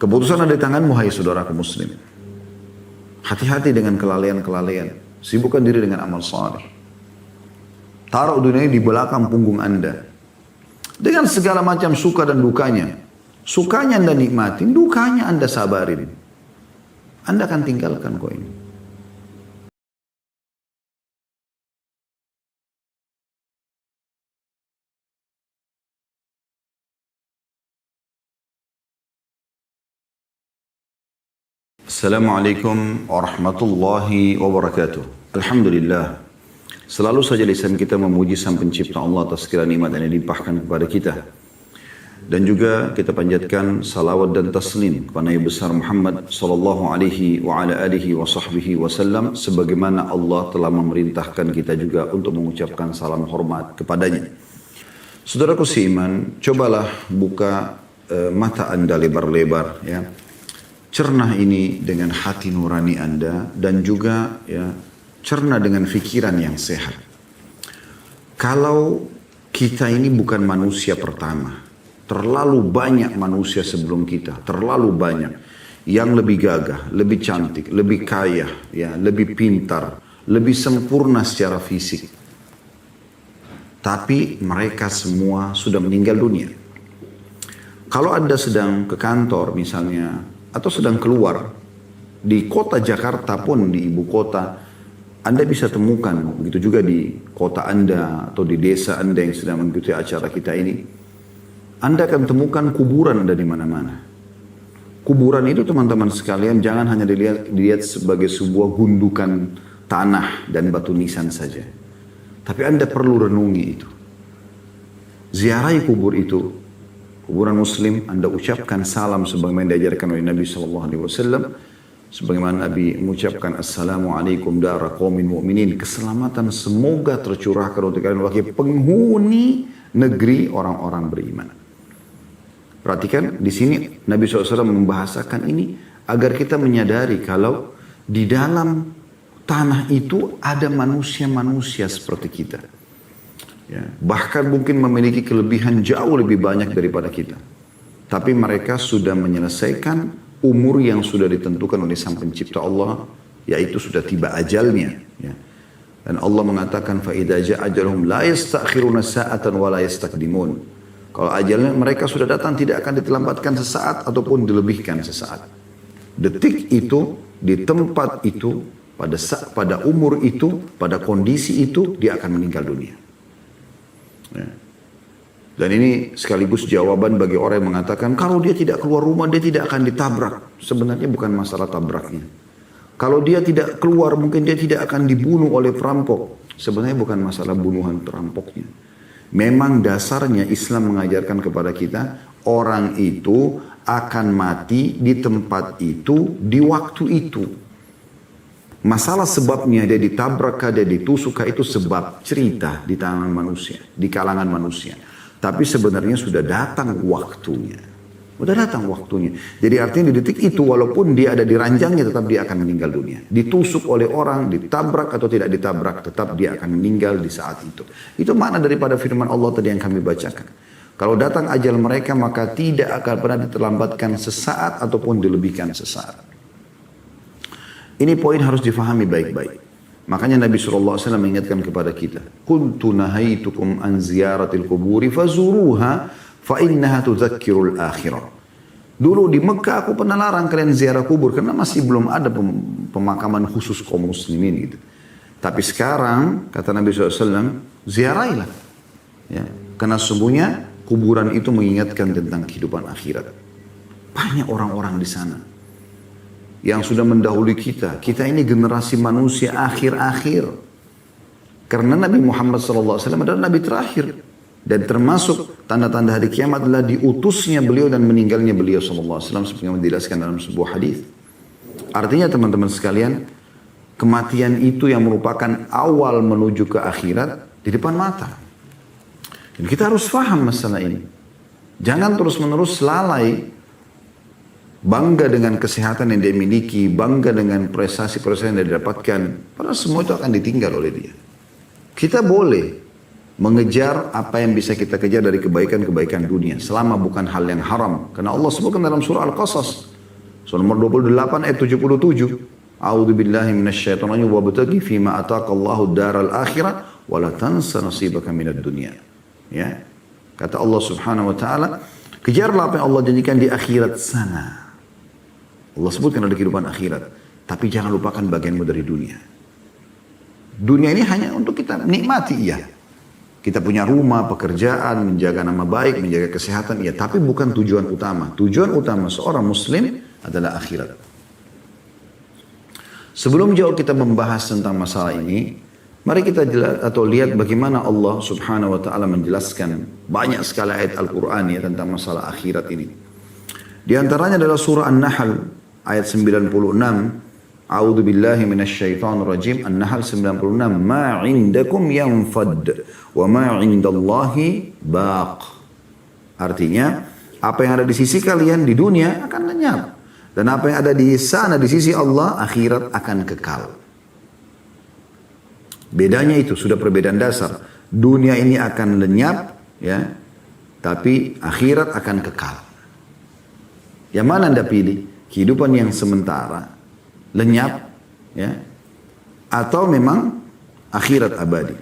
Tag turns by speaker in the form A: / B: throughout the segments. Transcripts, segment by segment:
A: Keputusan ada di tanganmu, hai saudaraku muslim. Hati-hati dengan kelalaian-kelalaian. Sibukkan diri dengan amal saleh. Taruh dunia ini di belakang punggung Anda. Dengan segala macam suka dan dukanya. Sukanya Anda nikmatin, dukanya Anda sabarin. Anda akan tinggalkan kok ini. Assalamualaikum warahmatullahi wabarakatuh. Alhamdulillah. Selalu saja lisan kita memuji Sang Pencipta Allah atas segala nikmat yang dilimpahkan kepada kita. Dan juga kita panjatkan salawat dan taslim kepada Nabi besar Muhammad sallallahu alaihi wa ala alihi wa sahbihi wasallam, sebagaimana Allah telah memerintahkan kita juga untuk mengucapkan salam hormat kepadanya. Saudaraku seiman, cobalah buka mata Anda lebar-lebar, ya. Cerna ini dengan hati nurani Anda dan juga ya cerna dengan fikiran yang sehat. Kalau kita ini bukan manusia pertama, terlalu banyak manusia sebelum kita, terlalu banyak yang lebih gagah, lebih cantik, lebih kaya, ya, lebih pintar, lebih sempurna secara fisik. Tapi mereka semua sudah meninggal dunia. Kalau Anda sedang ke kantor misalnya, atau sedang keluar di kota Jakarta pun, di ibu kota, Anda bisa temukan, begitu juga di kota Anda atau di desa Anda yang sedang mengikuti acara kita ini, Anda akan temukan kuburan ada di mana-mana. Kuburan itu teman-teman sekalian jangan hanya dilihat sebagai sebuah gundukan tanah dan batu nisan saja. Tapi Anda perlu renungi itu. Ziarahi kubur itu. Kuburan muslim, Anda ucapkan salam sebagaimana diajarkan oleh Nabi SAW. Sebagaimana Nabi mengucapkan Assalamualaikum dara qaumin mu'minin. Keselamatan semoga tercurahkan untuk kalian wahai penghuni negeri orang-orang beriman. Perhatikan di sini Nabi SAW membahasakan ini agar kita menyadari kalau di dalam tanah itu ada manusia-manusia seperti kita. Ya, bahkan mungkin memiliki kelebihan jauh lebih banyak daripada kita. Tapi mereka sudah menyelesaikan umur yang sudah ditentukan oleh Sang Pencipta Allah, yaitu sudah tiba ajalnya. Ya. Dan Allah mengatakan, فَإِذَا جَاءَ أَجَلُهُمْ لَا يَسْتَأْخِرُونَ سَاعَةً وَلَا يَسْتَقْدِمُونَ. Kalau ajalnya mereka sudah datang, tidak akan diterlambatkan sesaat ataupun dilebihkan sesaat. Detik itu, di tempat itu, pada umur itu, pada kondisi itu, dia akan meninggal dunia. Ya. Dan ini sekaligus jawaban bagi orang yang mengatakan kalau dia tidak keluar rumah dia tidak akan ditabrak. Sebenarnya bukan masalah tabraknya. Kalau dia tidak keluar mungkin dia tidak akan dibunuh oleh perampok. Sebenarnya bukan masalah bunuhan perampoknya. Memang dasarnya Islam mengajarkan kepada kita orang itu akan mati di tempat itu di waktu itu. Masalah sebabnya dia ditabrak, dia ditusuk, itu sebab cerita di tangan manusia, di kalangan manusia. Tapi sebenarnya sudah datang waktunya. Sudah datang waktunya. Jadi artinya di detik itu walaupun dia ada di ranjangnya tetap dia akan meninggal dunia. Ditusuk oleh orang, ditabrak atau tidak ditabrak, tetap dia akan meninggal di saat itu. Itu makna daripada firman Allah tadi yang kami bacakan. Kalau datang ajal mereka maka tidak akan pernah diterlambatkan sesaat ataupun dilebihkan sesaat. Ini poin harus difahami baik-baik. Makanya Nabi SAW mengingatkan kepada kita. Kuntu nahaitukum an ziyaratil kuburi fazuruha fa innaha tudzakkirul akhirah. Dulu di Mekah aku pernah larang kalian ziarah kubur karena masih belum ada pemakaman khusus kaum muslimin gitu. Tapi sekarang kata Nabi SAW ziarailah. Ya, karena sesungguhnya kuburan itu mengingatkan tentang kehidupan akhirat. Banyak orang-orang di sana yang sudah mendahului kita. Kita ini generasi manusia akhir-akhir. Karena Nabi Muhammad SAW adalah Nabi terakhir. Dan termasuk tanda-tanda hari kiamat adalah diutusnya beliau dan meninggalnya beliau SAW. Seperti yang dijelaskan dalam sebuah hadis. Artinya teman-teman sekalian, kematian itu yang merupakan awal menuju ke akhirat di depan mata. Dan kita harus faham masalah ini. Jangan terus-menerus lalai. Bangga dengan kesehatan yang dia miliki, bangga dengan prestasi-prestasi yang dia dapatkan. Padahal semua itu akan ditinggal oleh dia. Kita boleh, mengejar apa yang bisa kita kejar dari kebaikan-kebaikan dunia. Selama bukan hal yang haram. Karena Allah sebutkan dalam surah Al-Qasas. Surah nomor 28 ayat 77. A'udzu billahi minasyaitonir rajim wabtaghi fima ataqallahu daral akhirah wa la tansa nasibaka minad dunya. Ya. Kata Allah Subhanahu wa taala, kejarlah apa yang Allah janjikan di akhirat sana. Allah sebutkan ada kehidupan akhirat, tapi jangan lupakan bagianmu dari dunia. Dunia ini hanya untuk kita nikmati, ya. Kita punya rumah, pekerjaan, menjaga nama baik, menjaga kesehatan, ya, tapi bukan tujuan utama. Tujuan utama seorang muslim adalah akhirat. Sebelum jauh kita membahas tentang masalah ini, mari kita lihat bagaimana Allah Subhanahu wa taala menjelaskan banyak sekali ayat Al-Qur'an ya tentang masalah akhirat ini. Di antaranya adalah surah An-Nahl ayat 96. A'udzu billahi minasyaitonir rajim. An-Nahl 96. Ma 'indakum yanfad wa ma 'indallahi baq. Artinya, apa yang ada di sisi kalian di dunia akan lenyap. Dan apa yang ada di sana di sisi Allah, akhirat akan kekal. Bedanya itu, sudah perbedaan dasar. Dunia ini akan lenyap, ya, tapi akhirat akan kekal. Yang mana Anda pilih? Kehidupan yang sementara, lenyap, ya, atau memang akhirat abadi.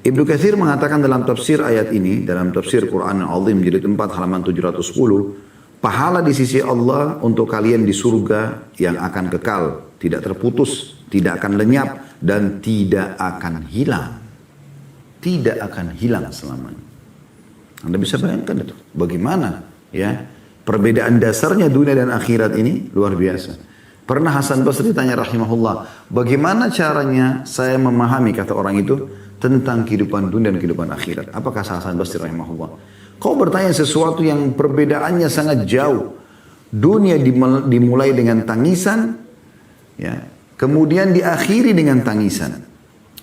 A: Ibnu Katsir mengatakan dalam tafsir ayat ini, dalam tafsir Quran Al-Azim jilid 4 halaman 710, pahala di sisi Allah untuk kalian di surga yang akan kekal, tidak terputus, tidak akan lenyap, dan tidak akan hilang. Tidak akan hilang selamanya. Anda bisa bayangkan itu. Bagaimana ya perbedaan dasarnya dunia dan akhirat ini luar biasa. Pernah Hasan Basri tanya rahimahullah, bagaimana caranya saya memahami, kata orang itu, tentang kehidupan dunia dan kehidupan akhirat. Apakah Hasan Basri rahimahullah? Kau bertanya sesuatu yang perbedaannya sangat jauh. Dunia dimulai dengan tangisan, ya, kemudian diakhiri dengan tangisan.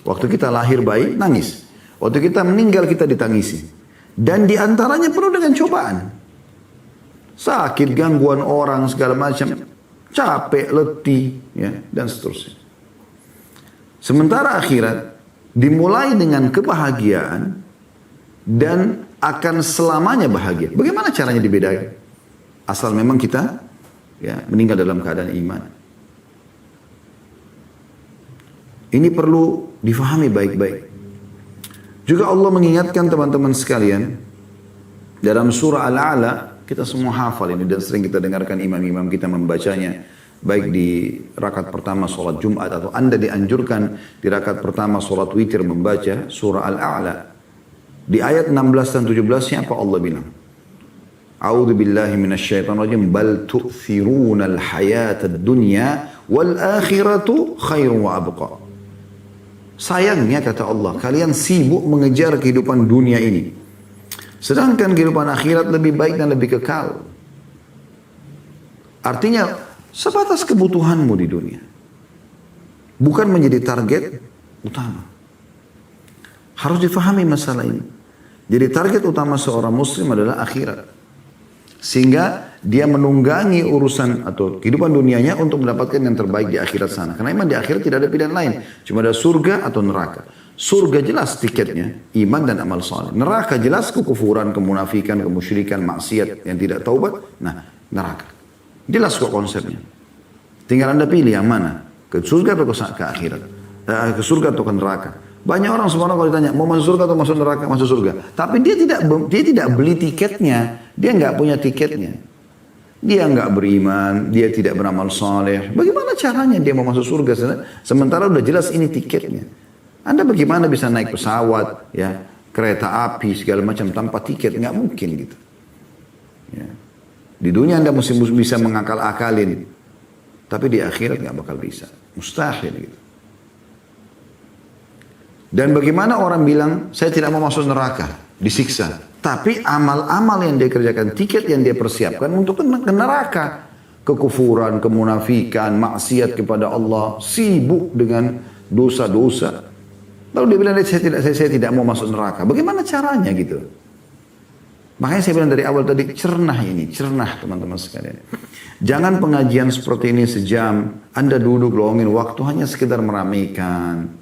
A: Waktu kita lahir bayi, nangis. Waktu kita meninggal, kita ditangisi. Dan diantaranya penuh dengan cobaan. Sakit, gangguan orang, segala macam. Capek, letih, ya, dan seterusnya. Sementara akhirat dimulai dengan kebahagiaan dan akan selamanya bahagia. Bagaimana caranya dibedakan? Asal memang kita, ya, meninggal dalam keadaan iman. Ini perlu difahami baik-baik. Juga Allah mengingatkan teman-teman sekalian dalam surah Al-A'la, kita semua hafal ini dan sering kita dengarkan imam-imam kita membacanya, baik di rakaat pertama sholat Jumat atau Anda dianjurkan di rakaat pertama sholat witir membaca surah Al-A'la. Di ayat 16 dan 17 apa Allah bilang? A'udzu billahi minasyaitonir rajim. Bal tu'thirunal hayatad dunya wal akhiratu khairun wa abqa. Sayangnya kata Allah, kalian sibuk mengejar kehidupan dunia ini. Sedangkan kehidupan akhirat lebih baik dan lebih kekal. Artinya sebatas kebutuhanmu di dunia. Bukan menjadi target utama. Harus difahami masalah ini. Jadi target utama seorang muslim adalah akhirat. Sehingga dia menunggangi urusan atau kehidupan dunianya untuk mendapatkan yang terbaik di akhirat sana. Karena memang di akhirat tidak ada pilihan lain. Cuma ada surga atau neraka. Surga jelas tiketnya, iman dan amal saleh. Neraka jelas kekufuran, kemunafikan, kemusyrikan, maksiat yang tidak taubat. Nah, neraka. Jelas kok konsepnya. Tinggal Anda pilih yang mana. Ke surga atau ke akhirat. Ke surga atau ke neraka. Banyak orang sebenarnya kalau ditanya mau masuk surga atau masuk neraka, masuk surga. Tapi dia tidak beli tiketnya, dia nggak punya tiketnya. Dia nggak beriman, dia tidak beramal saleh. Bagaimana caranya dia mau masuk surga? Sementara udah jelas ini tiketnya. Anda bagaimana bisa naik pesawat, ya, kereta api segala macam tanpa tiket? Nggak mungkin gitu. Ya. Di dunia Anda mesti bisa mengakal-akalin, tapi di akhirat nggak bakal bisa, mustahil gitu. Dan bagaimana orang bilang, saya tidak mau masuk neraka, disiksa. Tapi amal-amal yang dia kerjakan, tiket yang dia persiapkan untuk ke neraka. Kekufuran, kemunafikan, maksiat kepada Allah, sibuk dengan dosa-dosa. Lalu dia bilang, saya tidak mau masuk neraka. Bagaimana caranya gitu? Makanya saya bilang dari awal tadi, cernah ini, cernah teman-teman sekalian. Jangan pengajian seperti ini sejam, Anda duduk luangin waktu hanya sekedar meramaikan.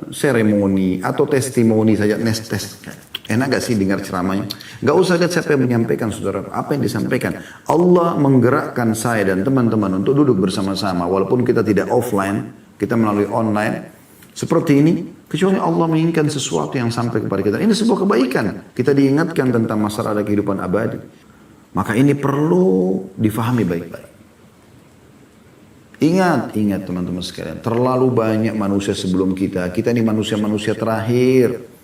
A: seremoni atau testimoni saja, tes. Enak gak sih dengar ceramahnya? Gak usah lihat siapa yang menyampaikan, saudara. Apa yang disampaikan? Allah menggerakkan saya dan teman-teman untuk duduk bersama-sama. Walaupun kita tidak offline, kita melalui online. Seperti ini, kecuali Allah menginginkan sesuatu yang sampai kepada kita. Ini sebuah kebaikan. Kita diingatkan tentang masalah kehidupan abadi. Maka ini perlu difahami baik-baik. Ingat teman-teman sekalian. Terlalu banyak manusia sebelum kita. Kita ini manusia-manusia terakhir.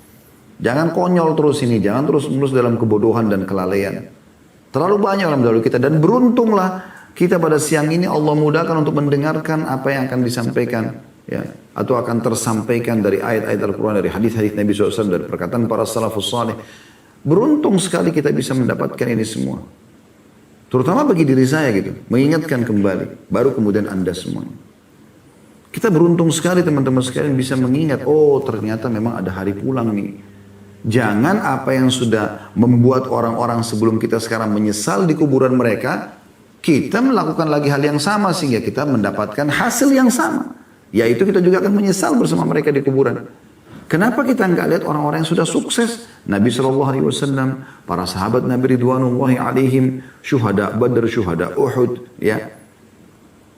A: Jangan konyol terus ini. Jangan terus-menerus dalam kebodohan dan kelalaian. Terlalu banyak orang dahulu kita. Dan beruntunglah kita pada siang ini Allah mudahkan untuk mendengarkan apa yang akan disampaikan. Ya, atau akan tersampaikan dari ayat-ayat Al-Quran, dari hadis-hadis Nabi SAW, dari perkataan para salafus salih. Beruntung sekali kita bisa mendapatkan ini semua. Terutama bagi diri saya gitu. Mengingatkan kembali. Baru kemudian Anda semuanya. Kita beruntung sekali teman-teman sekalian bisa mengingat. Oh ternyata memang ada hari pulang nih. Jangan apa yang sudah membuat orang-orang sebelum kita sekarang menyesal di kuburan mereka. Kita melakukan lagi hal yang sama sehingga kita mendapatkan hasil yang sama. Yaitu kita juga akan menyesal bersama mereka di kuburan. Kenapa kita nggak lihat orang-orang yang sudah sukses? Nabi SAW, para sahabat Nabi Ridwanullahi alaihim, syuhada Badr, syuhada Uhud, ya.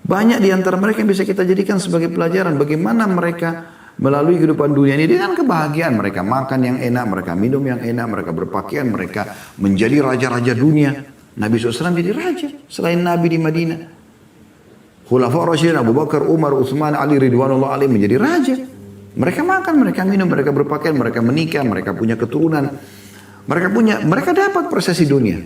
A: Banyak di antara mereka yang bisa kita jadikan sebagai pelajaran. Bagaimana mereka melalui kehidupan dunia ini dengan kebahagiaan. Mereka makan yang enak, mereka minum yang enak, mereka berpakaian, mereka menjadi raja-raja dunia. Nabi SAW jadi raja selain Nabi di Madinah. Khulafa Rasyidin Abu Bakar, Umar, Utsman, Ali Ridwanullah alaihim menjadi raja. Mereka makan, mereka minum, mereka berpakaian, mereka menikah, mereka punya keturunan. Mereka dapat prosesi dunia.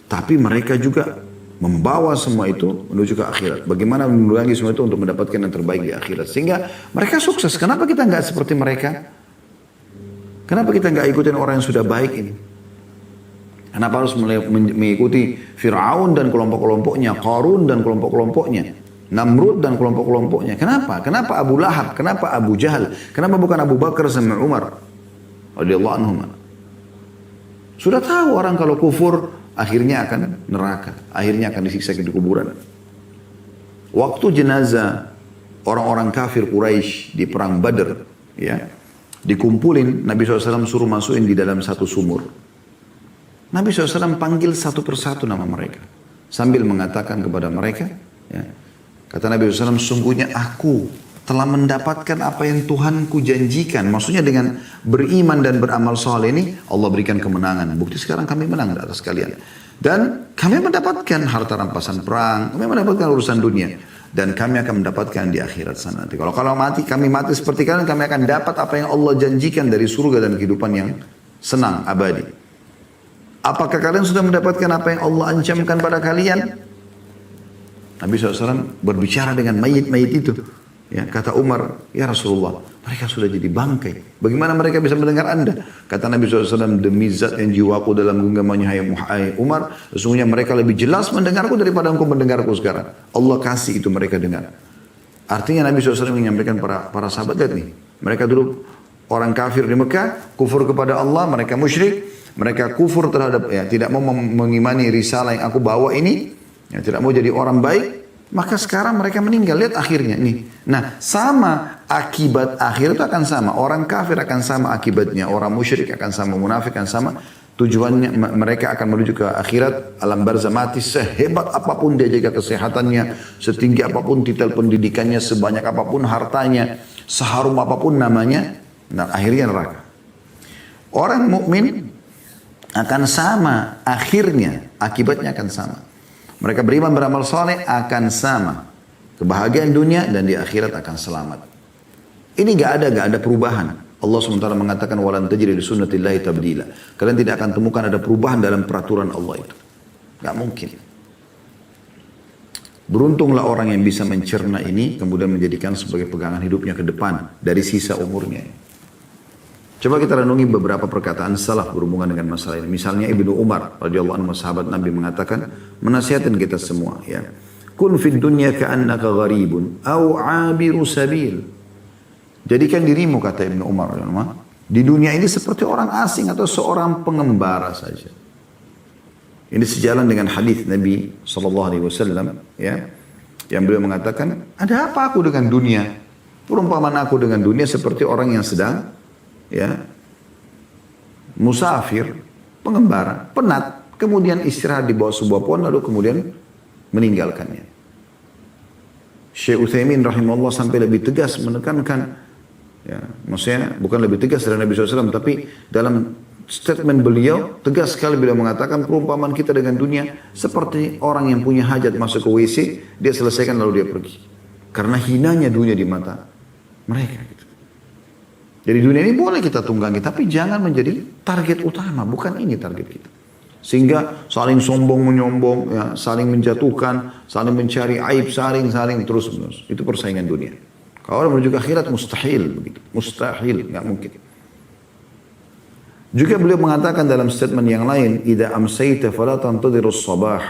A: Tapi mereka juga membawa semua itu menuju ke akhirat. Bagaimana menunggangi semua itu untuk mendapatkan yang terbaik di akhirat. Sehingga mereka sukses. Kenapa kita nggak seperti mereka? Kenapa kita nggak ikutin orang yang sudah baik ini? Kenapa harus mengikuti Fir'aun dan kelompok-kelompoknya, Qarun dan kelompok-kelompoknya, Namrud dan kelompok-kelompoknya? Kenapa? Kenapa Abu Lahab? Kenapa Abu Jahal? Kenapa bukan Abu Bakar sama Umar radhiyallahu anhum? Sudah tahu orang kalau kufur akhirnya akan neraka, akhirnya akan disiksa di kuburan. Waktu jenazah orang-orang kafir Quraisy di perang Badr, ya, dikumpulin, Nabi SAW suruh masukin di dalam satu sumur. Nabi SAW panggil satu persatu nama mereka sambil mengatakan kepada mereka, ya, kata Nabi SAW, sungguhnya aku telah mendapatkan apa yang Tuhanku janjikan. Maksudnya dengan beriman dan beramal soleh ini, Allah berikan kemenangan. Bukti sekarang kami menang atas kalian. Dan kami mendapatkan harta rampasan perang, kami mendapatkan urusan dunia. Dan kami akan mendapatkan di akhirat sana nanti. Kalau mati, kami mati seperti kalian, kami akan dapat apa yang Allah janjikan dari surga dan kehidupan yang senang, abadi. Apakah kalian sudah mendapatkan apa yang Allah ancamkan pada kalian? Nabi SAW berbicara dengan mayit-mayit itu. Ya, kata Umar, ya Rasulullah, mereka sudah jadi bangkai. Bagaimana mereka bisa mendengar Anda? Kata Nabi SAW, demi zat yang jiwaku dalam genggamannya, hai Umar, sesungguhnya mereka lebih jelas mendengarku daripada engkau mendengarku sekarang. Allah kasih itu mereka dengar. Artinya Nabi SAW menyampaikan para sahabat, lihat nih, mereka dulu orang kafir di Mekah, kufur kepada Allah, mereka musyrik. Mereka kufur terhadap, ya, tidak mau mengimani risalah yang aku bawa ini, ya, tidak mau jadi orang baik, maka sekarang mereka meninggal. Lihat akhirnya nih. Nah, sama akibat akhir itu akan sama. Orang kafir akan sama akibatnya, orang musyrik akan sama, munafik akan sama. Tujuannya mereka akan menuju ke akhirat, alam barzah mati, sehebat apapun dia jaga kesehatannya, setinggi apapun titel pendidikannya, sebanyak apapun hartanya, seharum apapun namanya, nah akhirnya neraka. Orang mukmin akan sama akhirnya, akibatnya akan sama. Mereka beriman beramal soleh akan sama. Kebahagiaan dunia dan di akhirat akan selamat. Ini gak ada perubahan. Allah SWT mengatakan walan tajri li sunnatillahi tabdila. Kalian tidak akan temukan ada perubahan dalam peraturan Allah itu. Gak mungkin. Beruntunglah orang yang bisa mencerna ini kemudian menjadikan sebagai pegangan hidupnya ke depan dari sisa umurnya. Coba kita renungi beberapa perkataan salaf berhubungan dengan masalah ini. Misalnya Ibnu Umar radhiyallahu anhu, sahabat Nabi, mengatakan, menasihatin kita semua, ya. Kun fid dunya ka'annaka gharibun au 'abiru sabil. Jadikan dirimu, kata Ibnu Umar, di dunia ini seperti orang asing atau seorang pengembara saja. Ini sejalan dengan hadis Nabi SAW, ya, yang beliau mengatakan, ada apa aku dengan dunia? Perumpamaan aku dengan dunia seperti orang yang sedang ya musafir, pengembara, penat, kemudian istirahat di bawah sebuah pohon lalu kemudian meninggalkannya. Syekh Utsaimin rahimahullah sampai lebih tegas menekankan, ya, maksudnya bukan lebih tegas dari Nabi SAW, tapi dalam statement beliau tegas sekali beliau mengatakan perumpamaan kita dengan dunia seperti orang yang punya hajat masuk ke WC, dia selesaikan lalu dia pergi. Karena hinanya dunia di mata mereka. Gitu. Jadi dunia ini boleh kita tunggangi, tapi jangan menjadi target utama, bukan ini target kita. Sehingga saling sombong menyombong, ya, saling menjatuhkan, saling mencari aib, saling terus menerus. Itu persaingan dunia. Kalau orang menuju ke akhirat mustahil begitu, mustahil, nggak mungkin. Juga beliau mengatakan dalam statement yang lain, "Idza amsayta fala tantadhirus sabah."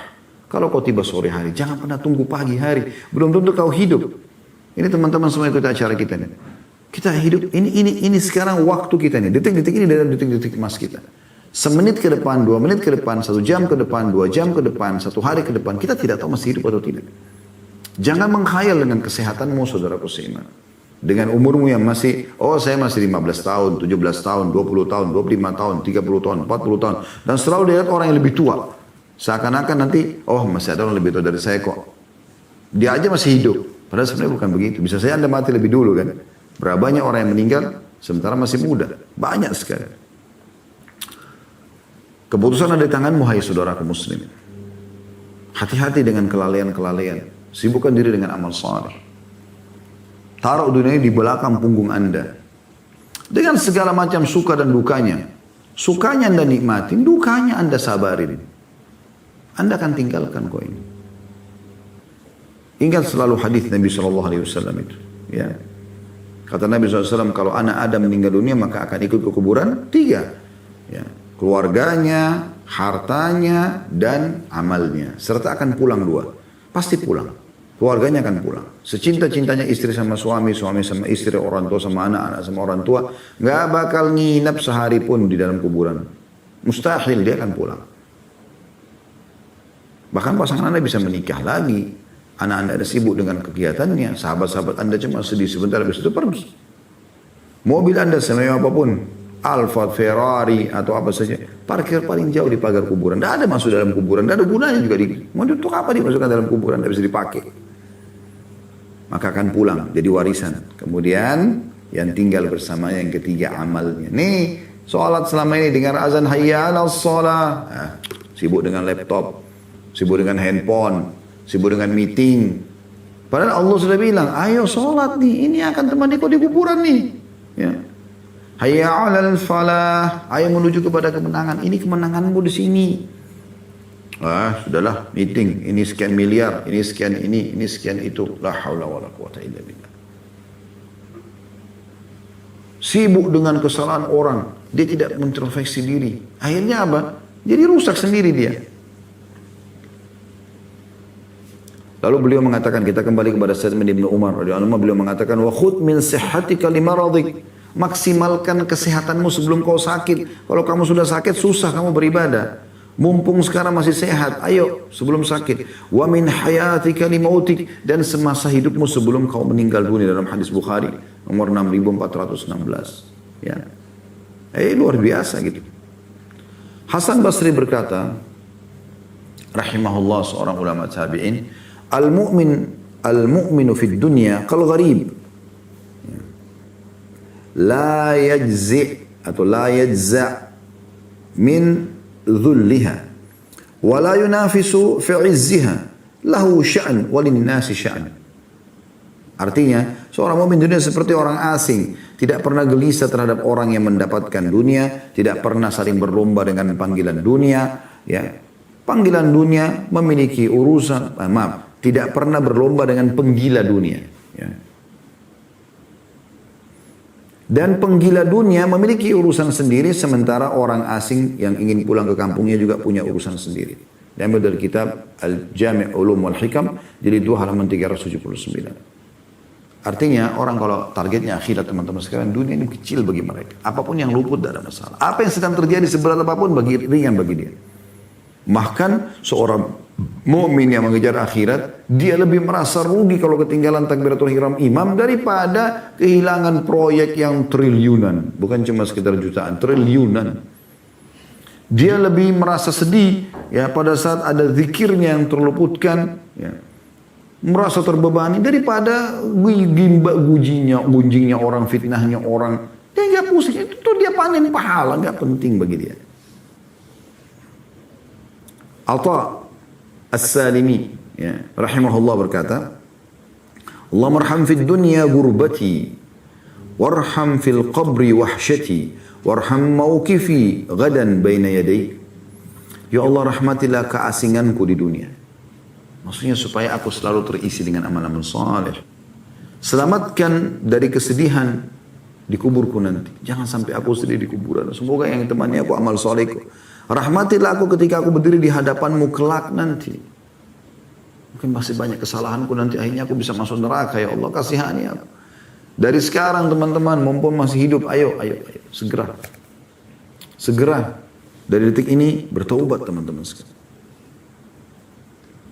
A: Kalau kau tiba sore hari, jangan pernah tunggu pagi hari. Belum tentu kau hidup. Ini teman-teman semua ikut acara kita nih. Kita hidup ini sekarang waktu kita nih. Detik-detik ini dalam detik-detik emas kita. Semenit ke depan, 2 menit ke depan, 1 jam ke depan, 2 jam ke depan, 1 hari ke depan, kita tidak tahu masih hidup atau tidak. Jangan menghayal dengan kesehatanmu, saudaraku seiman. Dengan umurmu yang masih, saya masih 15 tahun, 17 tahun, 20 tahun, 25 tahun, 30 tahun, 40 tahun. Dan selalu dilihat orang yang lebih tua. Seakan-akan nanti, masih ada orang lebih tua dari saya kok. Dia aja masih hidup. Padahal sebenarnya bukan begitu. Bisa saja Anda mati lebih dulu kan. Berapa banyak orang yang meninggal sementara masih muda. Banyak sekali. Keputusan ada di tanganmu, hai saudaraku muslim. Hati-hati dengan kelalaian-kelalaian. Sibukkan diri dengan amal saleh. Taruh dunia ini di belakang punggung Anda. Dengan segala macam suka dan dukanya. Sukanya Anda nikmatin, dukanya Anda sabarin. Anda akan tinggalkan kau ini. Ingat selalu hadis Nabi SAW itu. Ya. Kata Nabi SAW, kalau anak Adam meninggal dunia maka akan ikut ke kuburan 3. Ya. Keluarganya, hartanya, dan amalnya. Serta akan pulang 2. Pasti pulang. Keluarganya akan pulang. Secinta-cintanya istri sama suami, suami sama istri, orang tua sama anak, anak sama orang tua. Gak bakal nginap sehari pun di dalam kuburan. Mustahil dia akan pulang. Bahkan pasangan Anda bisa menikah lagi. Anak Anda ada sibuk dengan kegiatannya. Sahabat-sahabat Anda cuma sedih sebentar habis itu pergi. Mobil Anda semewah apapun. Alfa, Ferrari, atau apa saja. Parkir paling jauh di pagar kuburan. Tidak ada masuk dalam kuburan. Tidak ada gunanya juga. Mau untuk apa dimasukkan dalam kuburan? Tidak bisa dipakai. Maka akan pulang. Jadi warisan. Kemudian yang tinggal bersama yang ketiga amalnya. Nih, sholat selama ini dengar azan hayya 'alas shalah. Sibuk dengan laptop. Sibuk dengan handphone. Sibuk dengan meeting. Padahal Allah sudah bilang, ayo sholat nih. Ini akan temani kau di kuburan nih. Ya. Hayya 'alal falah, ayo menuju kepada kemenangan. Ini kemenanganmu di sini. Sudahlah, meeting. Ini sekian miliar, ini sekian ini sekian itu. La haula wala quwata illa billah. Sibuk dengan kesalahan orang, dia tidak introspeksi diri. Akhirnya apa? Jadi rusak sendiri dia. Lalu beliau mengatakan, kita kembali kepada statement Ibnu Umar radhiyallahu anhu, beliau mengatakan, wa khudh min sihhatika limaradik. Maksimalkan kesehatanmu sebelum kau sakit. Kalau kamu sudah sakit, susah kamu beribadah. Mumpung sekarang masih sehat, ayo sebelum sakit. Wa min hayatika limautik, dan semasa hidupmu sebelum kau meninggal dunia, dalam hadis Bukhari nomor 6416. Ya. Luar biasa gitu. Hasan Basri berkata, rahimahullah, seorang ulama tabi'in, al-mu'minu fid dunya kal gharib. La yajzi' atau la yajza' min dhulliha wa la yunafisu fi 'izziha lahu sya'n walin nasi sya'n. Artinya, seorang mukmin dunia seperti orang asing, tidak pernah gelisah terhadap orang yang mendapatkan dunia, tidak pernah saling berlomba dengan panggilan dunia, ya. Panggilan dunia memiliki urusan, tidak pernah berlomba dengan penggila dunia, ya. Dan penggila dunia memiliki urusan sendiri, sementara orang asing yang ingin pulang ke kampungnya juga punya urusan sendiri. Diambil dari kitab Al-Jami' Ulum wal Hikam, jilid 2 halaman 379. Artinya orang kalau targetnya akhirat, teman-teman sekalian, dunia ini kecil bagi mereka. Apapun yang luput tidak ada masalah. Apa yang sedang terjadi seberat apapun ringan bagi dia. Bahkan seorang Mukmin yang mengejar akhirat, dia lebih merasa rugi kalau ketinggalan takbiratul ihram imam daripada kehilangan proyek yang triliunan. Bukan cuma sekitar jutaan, triliunan. Dia lebih merasa sedih ya pada saat ada zikirnya yang terluputkan, ya. Merasa terbebani daripada gunjingnya orang, fitnahnya orang. Dia nggak pusing, itu dia panen pahala, nggak penting bagi dia. Atha As-Salimi ya, rahimahullah berkata, Allahumma arham fid dunya gurbati warham fil qabri wahsyati warham mawqifi gadan baina yaday. Ya Allah, rahmatilah keasinganku di dunia. Maksudnya supaya aku selalu terisi dengan amal-amal saleh. Selamatkan dari kesedihan di kuburku nanti. Jangan sampai aku sedih di kuburan. Semoga yang temani aku amal salehku. Rahmatilah aku ketika aku berdiri di hadapanmu kelak nanti. Mungkin masih banyak kesalahanku nanti, akhirnya aku bisa masuk neraka. Ya Allah, kasihani aku. Dari sekarang teman-teman, mumpung masih hidup, ayo, segera. Segera. Dari detik ini, bertaubat teman-teman sekalian.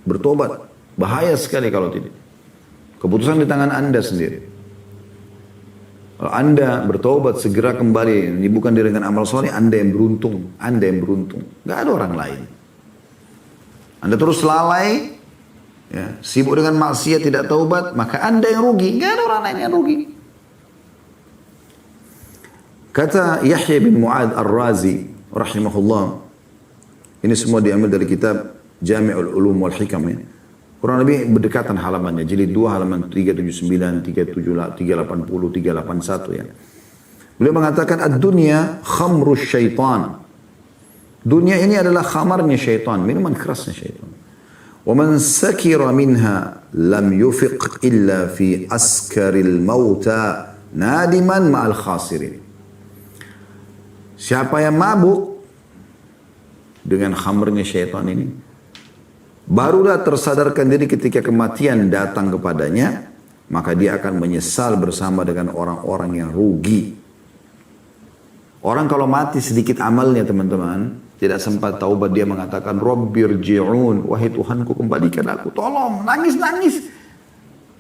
A: Bertobat. Bahaya sekali kalau tidak. Keputusan di tangan Anda sendiri. Kalau Anda bertobat segera kembali, ini bukan dengan amal soleh, Anda yang beruntung. Anda yang beruntung. Gak ada orang lain. Anda terus lalai, ya, sibuk dengan maksiat, tidak taubat, maka Anda yang rugi. Gak ada orang lain yang rugi. Kata Yahya bin Mu'ad Ar-Razi, rahimahullah, ini semua diambil dari kitab Jami'ul Ulum wal Hikam ya. Kurang lebih berdekatan halamannya. Jilid 2 halaman 379, 380, 381 ya. Beliau mengatakan ad-dunya khamrus syaitan. Dunia ini adalah khamarnya syaitan, minuman kerasnya syaitan. Wa man sakira minha lam yufiq illa fi askaril mauta nadiman ma'al khasirin. Siapa yang mabuk dengan khamarnya syaitan ini, barulah tersadarkan diri ketika kematian datang kepadanya, maka dia akan menyesal bersama dengan orang-orang yang rugi. Orang kalau mati sedikit amalnya teman-teman, tidak sempat taubat, dia mengatakan, Rabbirji'un, wahai Tuhanku kembalikan aku, tolong, nangis-nangis.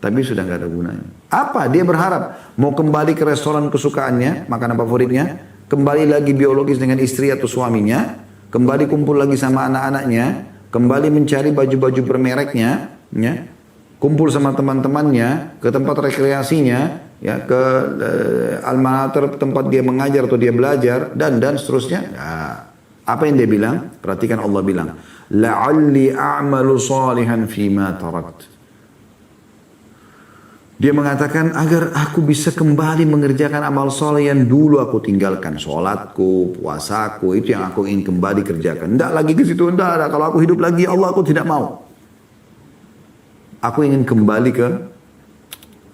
A: Tapi sudah nggak ada gunanya. Apa? Dia berharap mau kembali ke restoran kesukaannya, makanan favoritnya, kembali lagi biologis dengan istri atau suaminya, kembali kumpul lagi sama anak-anaknya, kembali mencari baju-baju bermereknya, ya, kumpul sama teman-temannya, ke tempat rekreasinya, ya, ke alma mater tempat dia mengajar atau dia belajar, dan seterusnya. Nah, apa yang dia bilang? Perhatikan Allah bilang, la'alli a'malu salihan fima tarakt. Dia mengatakan agar aku bisa kembali mengerjakan amal soleh yang dulu aku tinggalkan. Sholatku, puasaku, itu yang aku ingin kembali kerjakan. Tidak lagi ke situ, tidak. Kalau aku hidup lagi, Allah aku tidak mau. Aku ingin kembali ke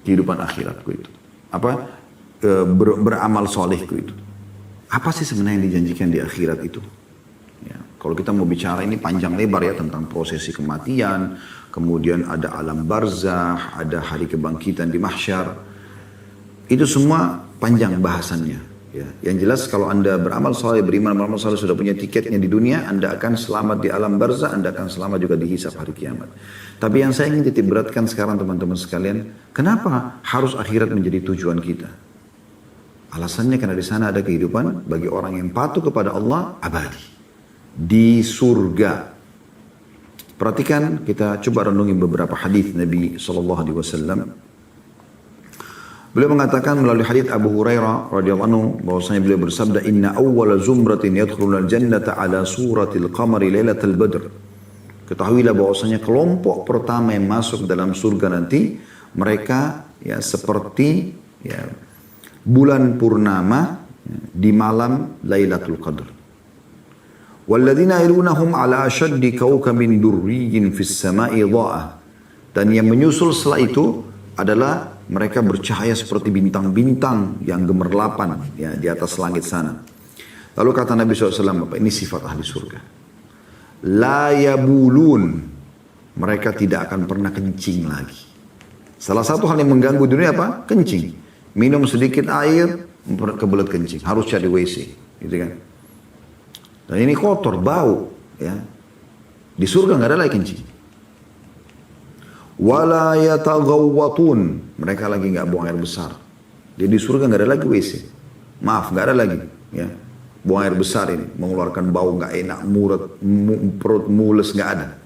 A: kehidupan akhiratku itu. Apa? Beramal solehku itu. Apa sih sebenarnya yang dijanjikan di akhirat itu? Ya, kalau kita mau bicara ini panjang lebar ya tentang prosesi kematian, kemudian ada alam barzah, ada hari kebangkitan di mahsyar. Itu semua panjang bahasannya. Ya. Yang jelas kalau Anda beramal saleh, beriman saleh, sudah punya tiketnya di dunia, Anda akan selamat di alam barzah, Anda akan selamat juga di hisab hari kiamat. Tapi yang saya ingin titik beratkan sekarang teman-teman sekalian, kenapa harus akhirat menjadi tujuan kita? Alasannya karena di sana ada kehidupan bagi orang yang patuh kepada Allah abadi. Di surga. Perhatikan, kita coba renungi beberapa hadis Nabi SAW. Beliau mengatakan melalui hadis Abu Hurairah radhiyallahu anhu bahwasanya beliau bersabda, Inna awwala zumratin yadkhulul jannata ala suratil qamari lailatul badr. Ketahuilah bahwasanya kelompok pertama yang masuk dalam surga nanti, mereka ya seperti ya bulan purnama ya, di malam Lailatul Qadar. Walladzina yalunahum ala ashaddi kawkabin durriyyin fis sama'i dha'ah. Dan yang menyusul setelah itu adalah mereka bercahaya seperti bintang-bintang yang gemerlapan ya, di atas langit sana. Lalu kata Nabi SAW, ini sifat ahli surga. La yabulun, mereka tidak akan pernah kencing lagi. Salah satu hal yang mengganggu dunia apa? Kencing. Minum sedikit air, kebelet kencing. Harus cari WC. Gitu kan. Dan ini kotor, bau. Ya. Di surga nggak ada lagi kencing. Wala yataghawwatun. Mereka lagi nggak buang air besar. Jadi di surga nggak ada lagi WC. Maaf, nggak ada lagi. Ya, buang air besar ini mengeluarkan bau nggak enak, perut mules, nggak ada.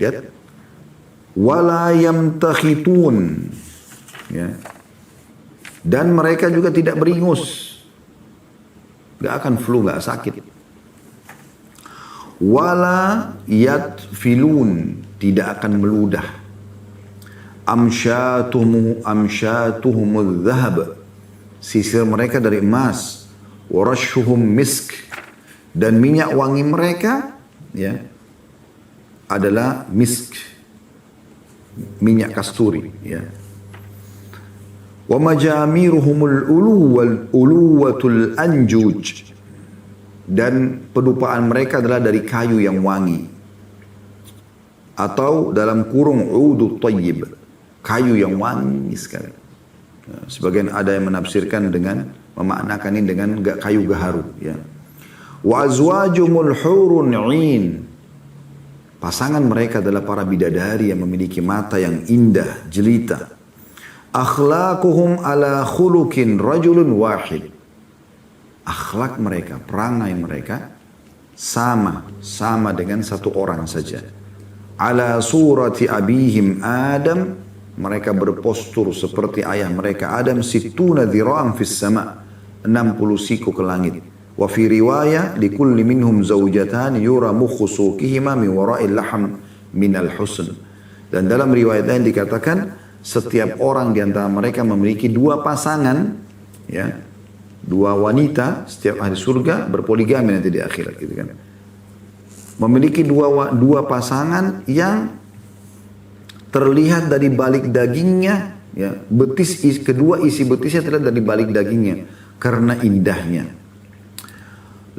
A: Lihat. Wala yamtakhitun. Ya. Dan mereka juga tidak beringus. Nggak akan flu, nggak sakit. Wala yatfilun. Tidak akan meludah. Amsyatuhumul dhahab. Sisir mereka dari emas. Warashuhum misk. Dan minyak wangi mereka ya, adalah misk. Minyak kasturi. Ya. Wa majamiruhumul uluwatul anjuj. Dan pedupaan mereka adalah dari kayu yang wangi. Atau dalam kurung udut tayyib, kayu yang wangi sekali. Sebagian ada yang menafsirkan dengan memaknakan ini dengan kayu gaharu. Ya. Wa azwajumul hurun 'ain. Pasangan mereka adalah para bidadari yang memiliki mata yang indah, jelita. Akhlaquhum ala khuluqin rajulun wahid. Akhlak mereka, perangai mereka sama dengan satu orang saja. Ala surati abihim Adam, mereka berpostur seperti ayah mereka Adam, situna dhira'an fis sama, 60 siku ke langit. Wa fi riwayah likulli minhum zawjatan yura mukhu suqihima min wara'il laham minal husn. Dan dalam riwayat lain dikatakan setiap orang di antara mereka memiliki dua pasangan, ya, dua wanita setiap ahli surga berpoligami nanti di akhirat, gitu kan. Memiliki dua pasangan yang terlihat dari balik dagingnya, ya, kedua isi betisnya terlihat dari balik dagingnya karena indahnya.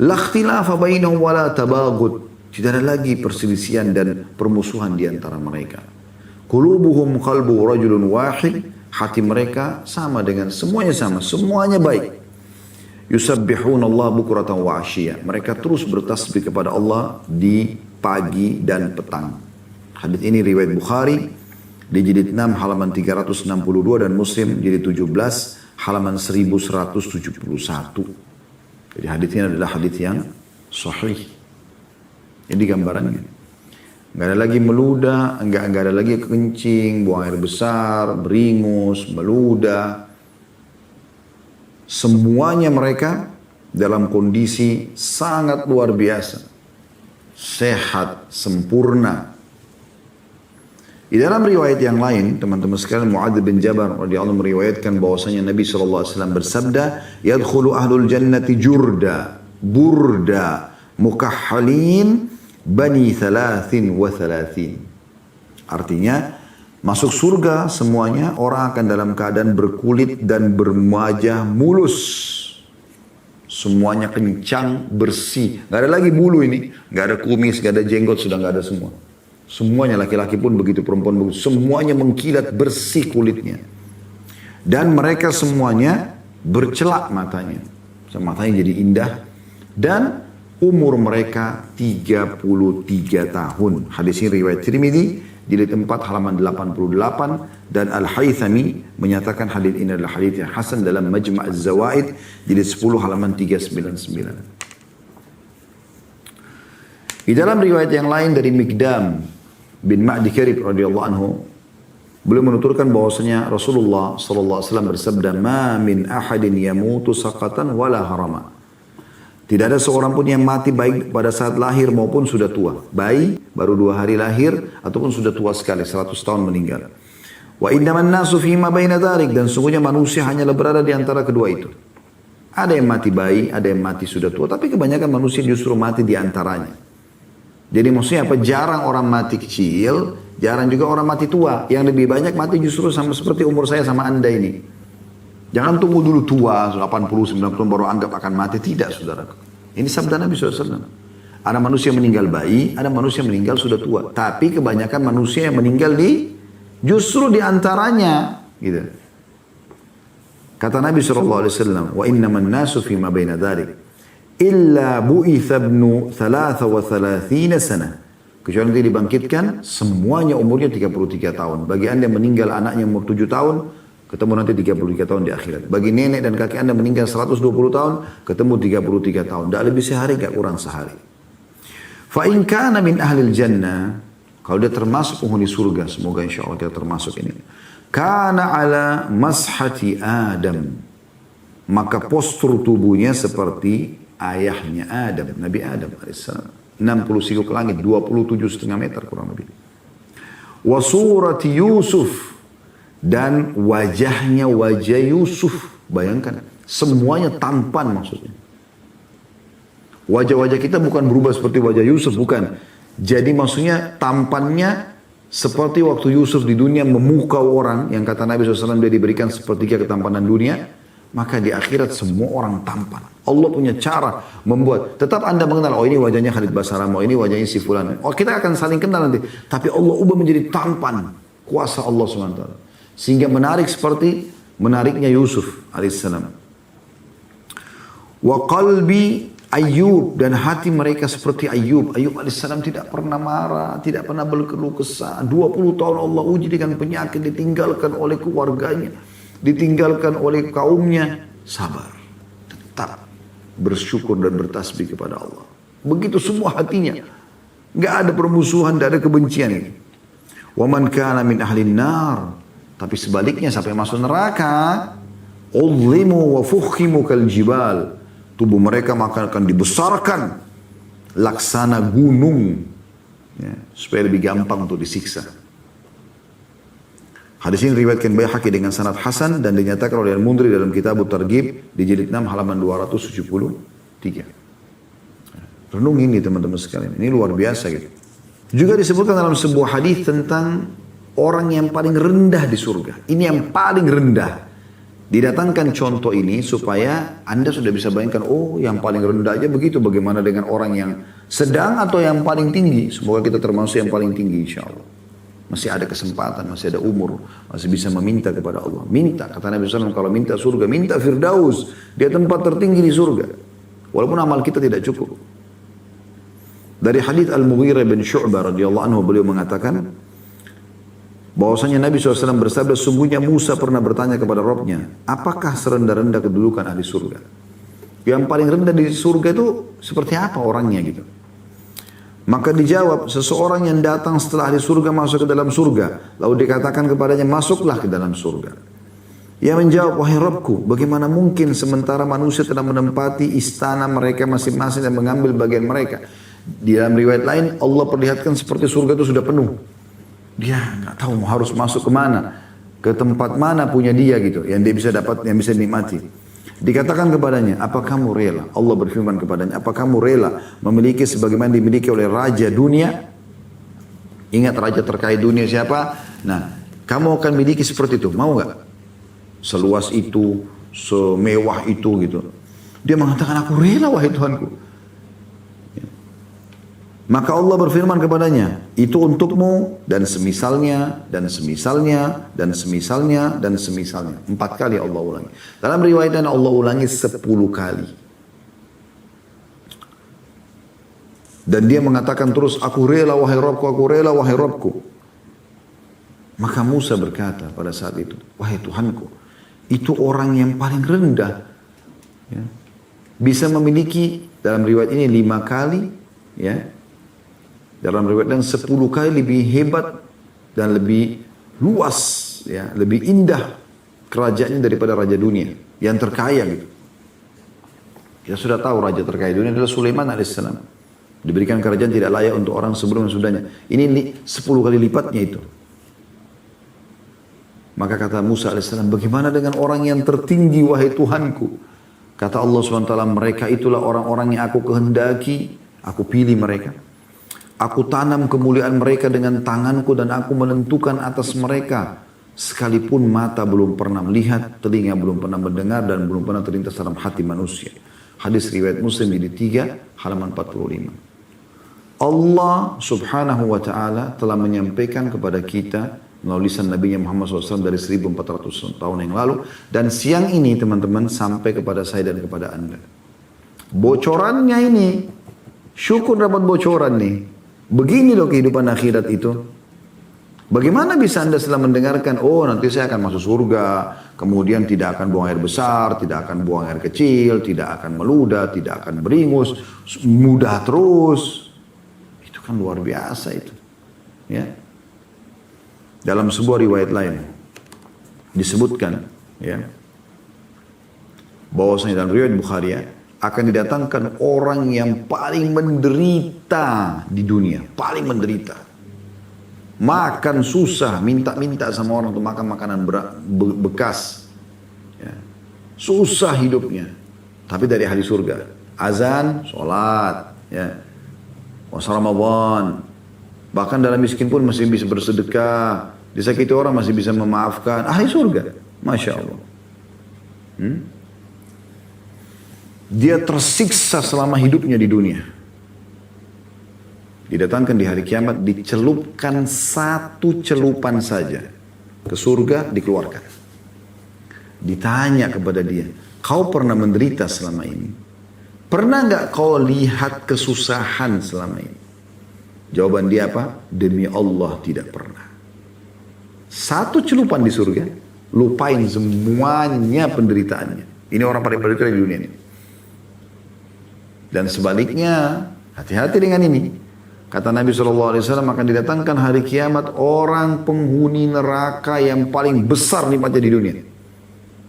A: La ikhtilafa bainahum wala tabaghud. Tidak ada lagi perselisihan dan permusuhan di antara mereka. Qulubuhum qalbu rajulun wahid. Hati mereka sama dengan semuanya baik. Yusabbihuna Allah bukratan wa asyiyah. Mereka terus bertasbih kepada Allah di pagi dan petang. Hadits ini riwayat Bukhari di jilid 6 halaman 362 dan Muslim jilid 17 halaman 1171. Jadi hadits ini adalah hadits yang sahih. Ini gambarannya. Nggak ada lagi meludah, nggak ada lagi kencing, buang air besar, beringus, meludah. Semuanya mereka dalam kondisi sangat luar biasa. Sehat, sempurna. Di dalam riwayat yang lain, teman-teman sekalian, Mu'adz bin Jabal radhiyallahu anhu meriwayatkan bahwasanya Nabi SAW bersabda, "Yadkhulu ahlul jannati jurda, burda, mukahhalin, bani 33." Artinya, masuk surga semuanya orang akan dalam keadaan berkulit dan berwajah mulus. Semuanya kencang, bersih. Gak ada lagi bulu ini. Gak ada kumis, gak ada jenggot, sudah gak ada semua. Semuanya laki-laki pun begitu, perempuan begitu. Semuanya mengkilat bersih kulitnya. Dan mereka semuanya bercelak matanya. Matanya jadi indah. Dan umur mereka 33 tahun. Hadis ini riwayat Tirmidzi. Jilid 4 halaman 88 dan Al-Haythami menyatakan hadis ini adalah hadis yang hasan dalam Majma' Az-Zawaid jilid 10 halaman 399. Di dalam riwayat yang lain dari Mikdam bin Ma'di Karib radhiyallahu anhu, beliau menuturkan bahwasanya Rasulullah sallallahu alaihi wasallam bersabda, "Ma min ahadin yamutu saqatan wala harama." Tidak ada seorang pun yang mati baik pada saat lahir maupun sudah tua. Bayi baru 2 hari lahir ataupun sudah tua sekali 100 tahun meninggal. Wa innaman nasu fima baina dzalik, dan sungguhnya manusia hanyalah berada di antara kedua itu. Ada yang mati bayi, ada yang mati sudah tua, tapi kebanyakan manusia justru mati di antaranya. Jadi maksudnya apa? Jarang orang mati kecil, jarang juga orang mati tua. Yang lebih banyak mati justru sama seperti umur saya sama Anda ini. Jangan tunggu dulu tua, 80, 90 tahun baru anggap akan mati. Tidak, saudara. Ini sabda Nabi SAW. Ada manusia meninggal bayi, ada manusia meninggal sudah tua. Tapi kebanyakan manusia yang meninggal justru di antaranya. Gitu. Kata Nabi SAW, wa innaman nasu fima baina dhalik. Illa bu'itha ibnu 33 sana. Kecuali nanti dibangkitkan, semuanya umurnya 33 tahun. Bagi anda yang meninggal anaknya umur 7 tahun, ketemu nanti 33 tahun di akhirat. Bagi nenek dan kakek anda meninggal 120 tahun, ketemu 33 tahun. Tidak lebih sehari, tidak kurang sehari. Fa'in kana min ahlil jannah, kalau dia termasuk penghuni surga, semoga insya Allah kita termasuk ini. Kana ala mashati Adam, maka postur tubuhnya seperti ayahnya Adam, Nabi Adam alaihissalam. 60 siku ke langit, 27,5 meter kurang lebih. Wa surati Yusuf, dan wajahnya wajah Yusuf. Bayangkan, semuanya tampan maksudnya. Wajah-wajah kita bukan berubah seperti wajah Yusuf, bukan. Jadi maksudnya tampannya seperti waktu Yusuf di dunia memukau orang, yang kata Nabi SAW dia diberikan sepertiga ketampanan dunia, maka di akhirat semua orang tampan. Allah punya cara membuat. Tetap anda mengenal, oh ini wajahnya Khalid Basaram, oh ini wajahnya si Fulan. Oh kita akan saling kenal nanti. Tapi Allah ubah menjadi tampan. Kuasa Allah SWT. Sehingga menarik seperti menariknya Yusuf alaihissalam. Wa qalbi Ayub, dan hati mereka seperti Ayub. Ayub alaihissalam tidak pernah marah, tidak pernah berkeluh kesah. 20 tahun Allah uji dengan penyakit, ditinggalkan oleh keluarganya, ditinggalkan oleh kaumnya. Sabar, tetap bersyukur dan bertasbih kepada Allah. Begitu semua hatinya. Gak ada permusuhan, gak ada kebencian. Wa man kana min ahlin nar, tapi sebaliknya sampai masuk neraka, udhimu wa fukhimu kal jibal, tubuh mereka maka akan dibesarkan laksana gunung, ya, supaya lebih gampang untuk disiksa. Hadis ini riwayatkan Baihaqi dengan sanad hasan dan dinyatakan oleh Al-Mundhiri dalam kitab At-Targhib di jilid 6 halaman 273. Renung ini teman-teman sekalian, ini luar biasa gitu. Juga disebutkan dalam sebuah hadis tentang orang yang paling rendah di surga. Ini yang paling rendah. Didatangkan contoh ini supaya anda sudah bisa bayangkan, oh yang paling rendah aja begitu, bagaimana dengan orang yang sedang atau yang paling tinggi. Semoga kita termasuk yang paling tinggi insya Allah. Masih ada kesempatan, masih ada umur, masih bisa meminta kepada Allah. Minta, kata Nabi SAW, kalau minta surga, minta Firdaus. Dia tempat tertinggi di surga. Walaupun amal kita tidak cukup. Dari hadits Al-Mughirah bin Syu'bah radhiyallahu anhu, beliau mengatakan bahwasanya Nabi SAW bersabda, sungguhnya Musa pernah bertanya kepada Rabbnya, apakah serendah-rendah kedudukan ahli surga? Yang paling rendah di surga itu seperti apa orangnya gitu? Maka dijawab, seseorang yang datang setelah ahli surga masuk ke dalam surga, lalu dikatakan kepadanya, masuklah ke dalam surga. Ia menjawab, wahai Rabbku, bagaimana mungkin sementara manusia telah menempati istana mereka masing-masing dan mengambil bagian mereka? Di dalam riwayat lain, Allah perlihatkan seperti surga itu sudah penuh. Dia nggak tahu harus masuk ke mana, ke tempat mana punya dia gitu, yang dia bisa dapat, yang bisa dinikmati. Dikatakan kepadanya, apa kamu rela? Allah berfirman kepadanya, apa kamu rela memiliki sebagaimana dimiliki oleh raja dunia? Ingat raja terkait dunia siapa? Nah, kamu akan miliki seperti itu, mau nggak? Seluas itu, semewah itu gitu. Dia mengatakan, aku rela wahai Tuhanku. Maka Allah berfirman kepadanya, itu untukmu dan semisalnya, dan semisalnya, dan semisalnya, dan semisalnya. 4 kali Allah ulangi. Dalam riwayat lain Allah ulangi 10 kali. Dan dia mengatakan terus, aku rela wahai Rabbku, aku rela wahai Rabbku. Maka Musa berkata pada saat itu, wahai Tuhanku, itu orang yang paling rendah. Ya, bisa memiliki, dalam riwayat ini 5 kali, ya. Dalam riwayat lain 10 kali lebih hebat dan lebih luas, ya, lebih indah kerajaannya daripada raja dunia yang terkaya gitu. Kita sudah tahu raja terkaya dunia adalah Sulaiman alaihissalam. Diberikan kerajaan tidak layak untuk orang sebelum dan sudahnya. Ini 10 kali lipatnya itu. Maka kata Musa alaihissalam, bagaimana dengan orang yang tertinggi wahai Tuhanku? Kata Allah SWT, mereka itulah orang-orang yang aku kehendaki, aku pilih mereka. Aku tanam kemuliaan mereka dengan tanganku dan aku menentukan atas mereka. Sekalipun mata belum pernah melihat, telinga belum pernah mendengar dan belum pernah terlintas dalam hati manusia. Hadis riwayat Muslim jilid 3 halaman 45. Allah subhanahu wa ta'ala telah menyampaikan kepada kita melalui lisan Nabi Muhammad SAW dari 1400 tahun yang lalu. Dan siang ini teman-teman sampai kepada saya dan kepada anda. Bocorannya ini, syukur dapat bocoran nih. Begini loh kehidupan akhirat itu. Bagaimana bisa Anda setelah mendengarkan, oh nanti saya akan masuk surga, kemudian tidak akan buang air besar, tidak akan buang air kecil, tidak akan meludah, tidak akan beringus, mudah terus. Itu kan luar biasa itu. Ya. Dalam sebuah riwayat lain disebutkan, ya, bahwasanya dalam riwayat Bukhari ya, akan didatangkan orang yang paling menderita di dunia, paling menderita. Makan susah, minta-minta sama orang untuk makan makanan bekas. Ya. Susah hidupnya. Tapi dari ahli surga. Azan, sholat. Ya. Puasa Ramadan. Bahkan dalam miskin pun masih bisa bersedekah. Disakiti orang masih bisa memaafkan. Ahli surga. Masya Allah. Dia tersiksa selama hidupnya di dunia. Didatangkan di hari kiamat, dicelupkan satu celupan saja. Ke surga, dikeluarkan. Ditanya kepada dia, kau pernah menderita selama ini? Pernah nggak kau lihat kesusahan selama ini? Jawaban dia apa? Demi Allah tidak pernah. Satu celupan di surga, lupain semuanya penderitaannya. Ini orang paling menderita di dunia ini. Dan sebaliknya, hati-hati dengan ini. Kata Nabi SAW akan didatangkan hari kiamat orang penghuni neraka yang paling besar nikmatnya di dunia.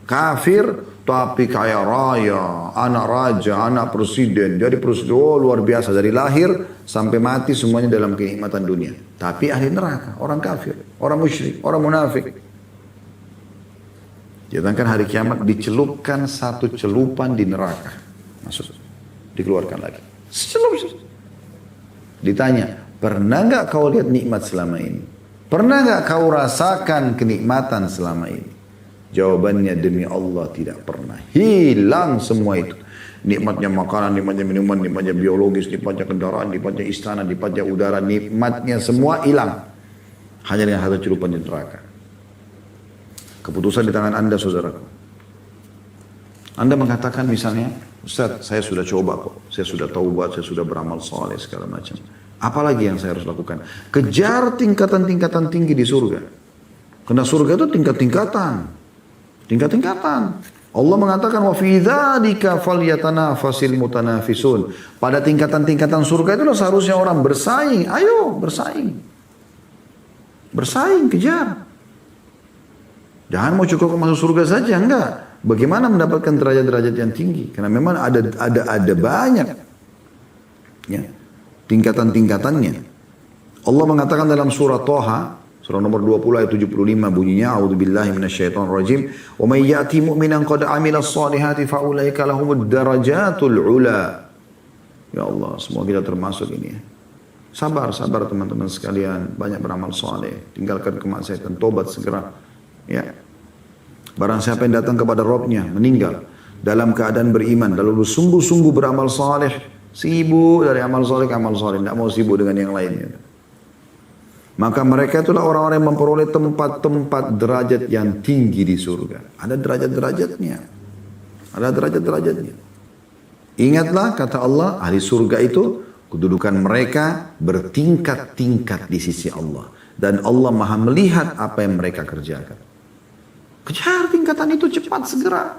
A: Kafir tapi kaya raya, anak raja, anak presiden. Jadi presiden, oh luar biasa. Dari lahir sampai mati semuanya dalam kenikmatan dunia. Tapi ahli neraka, orang kafir, orang musyrik, orang munafik. Didatangkan hari kiamat dicelupkan satu celupan di neraka. Masuk, dikeluarkan lagi. Secelup. Ditanya, pernah nggak kau lihat nikmat selama ini? Pernah nggak kau rasakan kenikmatan selama ini? Jawabannya demi Allah tidak pernah. Hilang semua itu. Nikmatnya makanan, nikmatnya minuman, nikmatnya biologis, nikmatnya kendaraan, nikmatnya istana, nikmatnya udara, nikmatnya semua hilang. Hanya dengan satu celupan di neraka. Keputusan di tangan Anda, saudaraku. Anda mengatakan misalnya, Ustaz, saya sudah coba kok, saya sudah taubat, saya sudah beramal soleh segala macam. Apalagi yang saya harus lakukan? Kejar tingkatan-tingkatan tinggi di surga. Karena surga itu tingkat-tingkatan. Tingkat-tingkatan. Allah mengatakan wa fi dzalika falyatanafasil mutanafisun. Pada tingkatan-tingkatan surga itu seharusnya orang bersaing. Ayo bersaing. Bersaing, kejar. Jangan mau cukup masuk surga saja, enggak. Bagaimana mendapatkan derajat-derajat yang tinggi? Karena memang ada banyak ya, tingkatan-tingkatannya. Allah mengatakan dalam surah Toha, surah nomor 20 ayat 75 bunyinya, A'udzubillahi minasyaitonirrajim, "Wa may ya'ti mu'minan qad 'amila ash-shalihati fa ulaika lahumud darajatul 'ula." Ya Allah, semua kita termasuk ini ya. Sabar teman-teman sekalian, banyak beramal saleh, tinggalkan kemaksiatan, tobat segera. Ya. Barang siapa yang datang kepada Rabbnya, meninggal dalam keadaan beriman, lalu sungguh-sungguh beramal saleh, sibuk dari amal saleh ke amal saleh, tidak mau sibuk dengan yang lainnya. Maka mereka itulah orang-orang yang memperoleh tempat-tempat derajat yang tinggi di surga. Ada derajat-derajatnya. Ada derajat-derajatnya. Ingatlah kata Allah, ahli surga itu kedudukan mereka bertingkat-tingkat di sisi Allah. Dan Allah maha melihat apa yang mereka kerjakan. Kejar tingkatan itu cepat segera.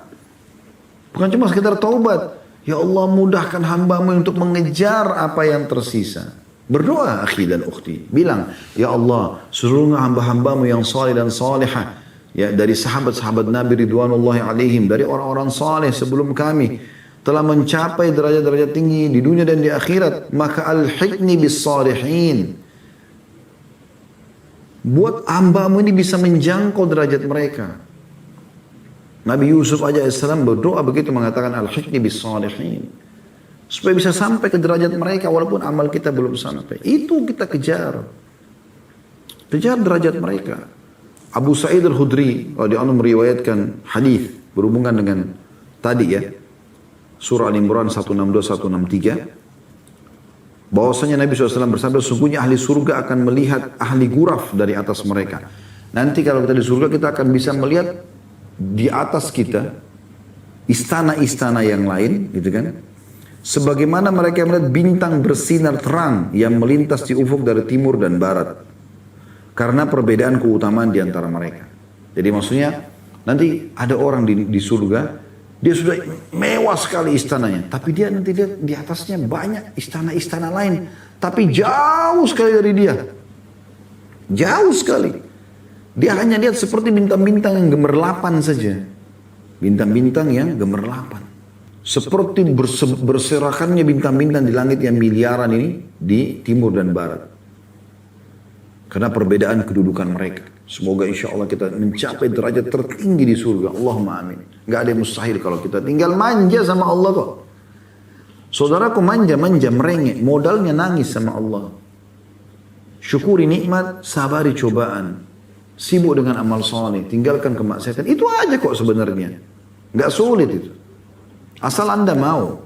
A: Bukan cuma sekedar taubat. Ya Allah mudahkan hambamu untuk mengejar apa yang tersisa. Berdoa akhi dan ukhti. Bilang, ya Allah seluruh hamba-hambamu yang saleh dan salihah. Ya, dari sahabat-sahabat Nabi Ridwanullahi alaihim. Dari orang-orang saleh sebelum kami. Telah mencapai derajat-derajat tinggi di dunia dan di akhirat. Maka alhiqni bis salihin. Buat hambamu ini bisa menjangkau derajat mereka. Nabi Yusuf AS berdoa begitu mengatakan al-hikni bis salihin. Supaya bisa sampai ke derajat mereka walaupun amal kita belum sampai. Itu kita kejar. Kejar derajat mereka. Abu Sa'id al-Khudri radhiyallahu meriwayatkan hadis berhubungan dengan tadi ya. Surah Al-Imran 162-163. Bahwasanya Nabi SAW bersabda, sungguhnya ahli surga akan melihat ahli guraf dari atas mereka. Nanti kalau kita di surga kita akan bisa melihat di atas kita istana-istana yang lain, gitu kan? sebagaimana mereka melihat bintang bersinar terang yang melintas di ufuk dari timur dan barat. Karena perbedaan keutamaan di antara mereka. Jadi maksudnya nanti ada orang di surga, dia sudah mewah sekali istananya. Tapi dia nanti lihat di atasnya banyak istana-istana lain. Tapi jauh sekali dari dia. Jauh sekali. Dia hanya lihat seperti bintang-bintang yang gemerlapan saja. Bintang-bintang yang gemerlapan. Seperti berserakannya bintang-bintang di langit yang miliaran ini di timur dan barat. Karena perbedaan kedudukan mereka. Semoga insya Allah kita mencapai derajat tertinggi di surga. Allahumma amin. Gak ada yang mustahil kalau kita tinggal manja sama Allah kok. Saudaraku manja-manja merengek. Modalnya nangis sama Allah. Syukuri nikmat, sabari cobaan. Sibuk dengan amal soleh. Tinggalkan kemaksiatan. Itu aja kok sebenarnya. Gak sulit itu. Asal anda mau.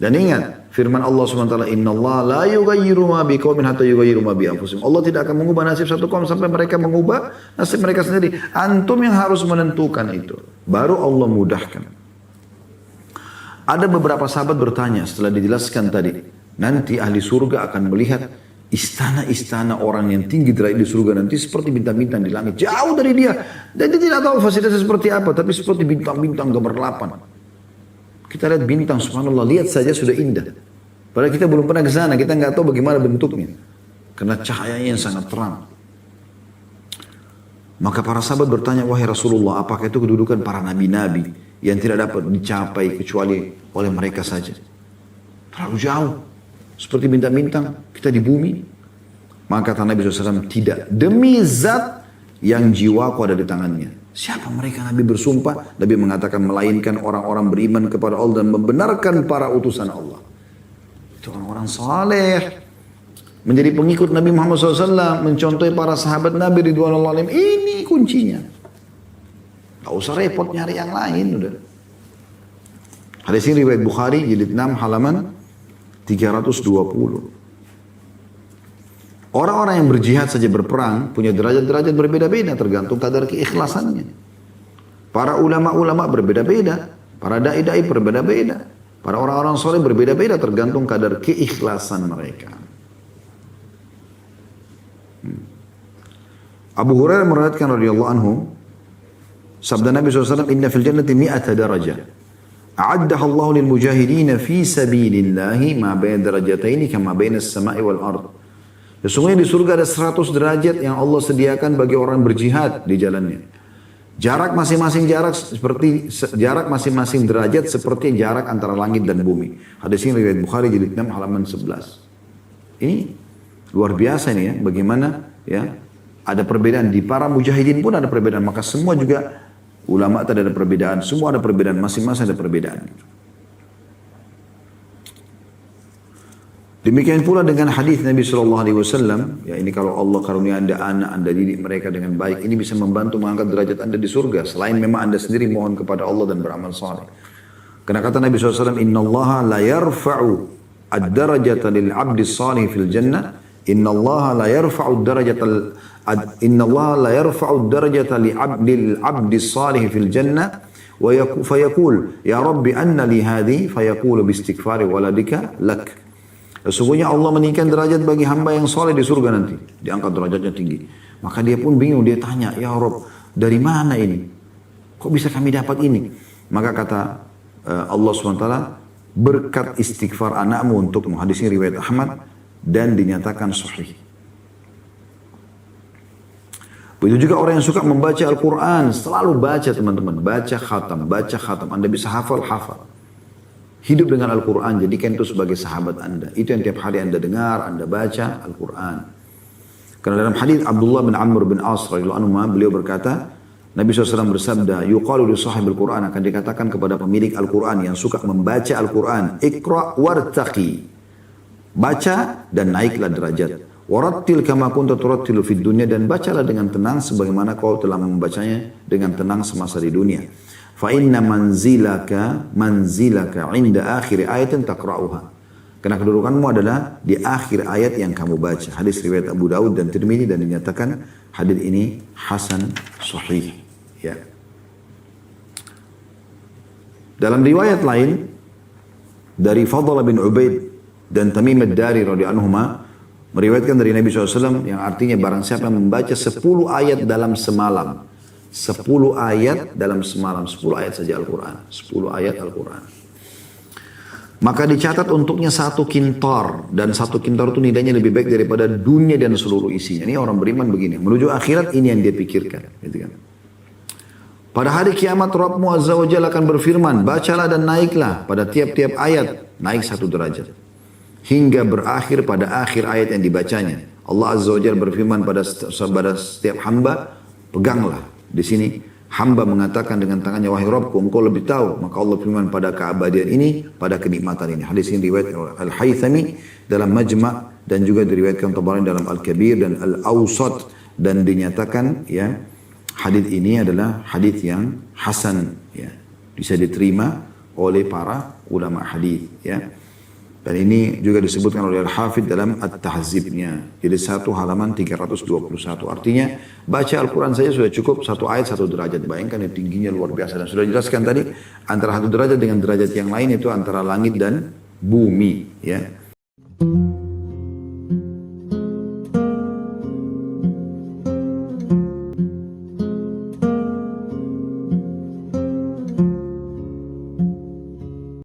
A: Dan ingat, firman Allah SWT, Inna Allah la yughayyiru ma biqaumin hatta yughayyiru ma bi anfusihim. Allah tidak akan mengubah nasib satu kaum sampai mereka mengubah nasib mereka sendiri. Antum yang harus menentukan itu. Baru Allah mudahkan. Ada beberapa sahabat bertanya setelah dijelaskan tadi. Nanti ahli surga akan melihat istana-istana orang yang tinggi derajat di surga nanti seperti bintang-bintang di langit. Jauh dari dia. Dan dia tidak tahu fasilitasnya seperti apa. Tapi seperti bintang-bintang gemerlapan. Kita lihat bintang, subhanallah, lihat saja sudah indah. Padahal kita belum pernah ke sana, kita nggak tahu bagaimana bentuknya. Karena cahayanya yang sangat terang. Maka para sahabat bertanya, wahai Rasulullah, apakah itu kedudukan para nabi-nabi yang tidak dapat dicapai kecuali oleh mereka saja? Terlalu jauh. Seperti bintang-bintang, kita di bumi. Maka kata Nabi SAW, tidak. Demi zat yang jiwaku ada di tangannya. Siapa mereka? Nabi bersumpah. Nabi mengatakan melainkan orang-orang beriman kepada Allah dan membenarkan para utusan Allah. Itu orang-orang saleh. Menjadi pengikut Nabi Muhammad SAW. Mencontohi para sahabat Nabi Ridwanullah alaihim. Ini kuncinya. Gak usah repot nyari yang lain. Udah. Hadis ini riwayat Bukhari jilid 6 halaman 320. Orang-orang yang berjihad saja berperang punya derajat-derajat berbeda-beda tergantung kadar keikhlasannya. Para ulama-ulama berbeda-beda, para dai-dai berbeda-beda, para orang-orang soleh berbeda-beda tergantung kadar keikhlasan mereka. Abu Hurairah meriwayatkan radhiyallahu anhu, sabda Nabi SAW, Inna fil jannati mi'ata darajah. A'addaha Allah lil mujahidin fi sabilillahi ma baina darajataini kama baina as-sama'i wal ard. Sesungguhnya di surga ada 100 derajat yang Allah sediakan bagi orang berjihad di jalannya. Jarak masing-masing derajat seperti jarak antara langit dan bumi. Hadis ini riwayat Bukhari jilid 6 halaman 11. Ini luar biasa nih ya, bagaimana ya ada perbedaan di para mujahidin pun ada perbedaan, maka semua juga ulama tadi ada perbedaan, semua ada perbedaan, masing-masing ada perbedaan. Demikian pula dengan hadis Nabi SAW, ya ini kalau Allah karunia anda anak, anda didik mereka dengan baik, ini bisa membantu mengangkat derajat anda di surga. Selain memang anda sendiri mohon kepada Allah dan beramal saleh. Karena kata Nabi SAW, Inna Allah la yarfa'u ad-darajata lil abdi salih fil jannah, Inna Allah la yarfa'u ad-darajata lil abdi salih fil jannah, fayaqul, ya Rabbi anna li hadhi, fayaqulu bistighfari waladika lak. Sesungguhnya Allah meninggikan derajat bagi hamba yang soleh di surga nanti. Diangkat derajatnya tinggi. Maka dia pun bingung, dia tanya, ya Rabb, dari mana ini? Kok bisa kami dapat ini? Maka kata Allah SWT, berkat istighfar anakmu untukmu. Hadis ini riwayat Ahmad dan dinyatakan sahih. Begitu juga orang yang suka membaca Al-Quran. Selalu baca teman-teman. Baca khatam. Anda bisa hafal. Hidup dengan Al-Quran, jadikan itu sebagai sahabat anda. Itu yang tiap hari anda dengar, anda baca Al-Quran. Karena dalam hadis Abdullah bin Amr bin As radhiyallahu anhu, beliau berkata, Nabi SAW bersabda, yuqalu li sahibil Quran, akan dikatakan kepada pemilik Al-Quran yang suka membaca Al-Quran, Iqra' wartaqi, baca dan naiklah derajat. Warattil kama kunta turattilu fid dunya, dan bacalah dengan tenang sebagaimana kau telah membacanya dengan tenang semasa di dunia. Fa inna manzilaka inda akhir ayatin taqra'uha. Karena kedudukanmu adalah di akhir ayat yang kamu baca. Hadis riwayat Abu Daud dan Tirmidzi dan dinyatakan hadis ini hasan sahih. Ya. Dalam riwayat lain dari Fadl bin Ubaid dan Tamim ad-Dari radhiyallahu anhuma meriwayatkan dari Nabi SAW yang artinya barang siapa yang membaca 10 ayat dalam semalam. 10 ayat dalam semalam. 10 ayat saja Al-Quran. 10 ayat Al-Quran. Maka dicatat untuknya 1 kintar. Dan 1 kintar itu nilainya lebih baik daripada dunia dan seluruh isinya. Ini orang beriman begini. Menuju akhirat ini yang dia pikirkan. Gitu kan. Pada hari kiamat Rabbmu Azza wa Jalla akan berfirman. Bacalah dan naiklah pada tiap-tiap ayat. Naik 1 derajat. Hingga berakhir pada akhir ayat yang dibacanya. Allah Azza wa Jalla berfirman pada setiap hamba. Peganglah. Di sini hamba mengatakan dengan tangannya, wahai Rabbku, engkau lebih tahu. Maka Allah firman pada keabadian ini, pada kenikmatan ini. Hadis ini riwayat Al-Haythami dalam Majma' dan juga diriwayatkan Tabarani dalam Al-Kabir dan Al-Awsat, dan dinyatakan ya hadis ini adalah hadis yang hasan, ya, bisa diterima oleh para ulama hadis, ya. Dan ini juga disebutkan oleh Al-Hafidh dalam At-Tahzibnya. Jadi 1 halaman 321. Artinya baca Al-Quran saja sudah cukup 1 ayat 1 derajat. Bayangkan yang tingginya luar biasa. Dan sudah jelaskan tadi antara 1 derajat dengan derajat yang lain itu antara langit dan bumi. Ya.